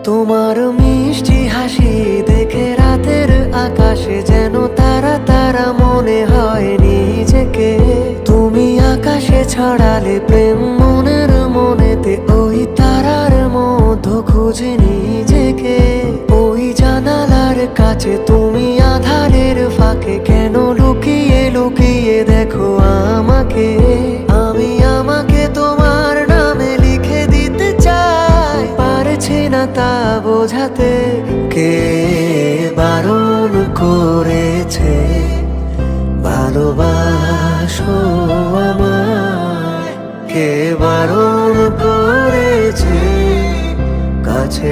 তোমার মিষ্টি হাসি দেখে রাতের আকাশে যেন তারা তারা মনে হয় নিজেকে। তুমি আকাশে ছড়ালে প্রেম মনের মনেতে, ওই তারার মধ্যে খুঁজে নিজেকে। ওই জানালার কাছে তুমি আধারের ফাঁকে কেন লুকিয়ে লুকিয়ে দেখো আমাকে। আমি আমাকে তোমার নামে লিখে দিতে চাই, পারছি না তা বোঝাতে। কে বারণ করেছে ভালোবাসো আমায়? কে বারণ করেছে কাছে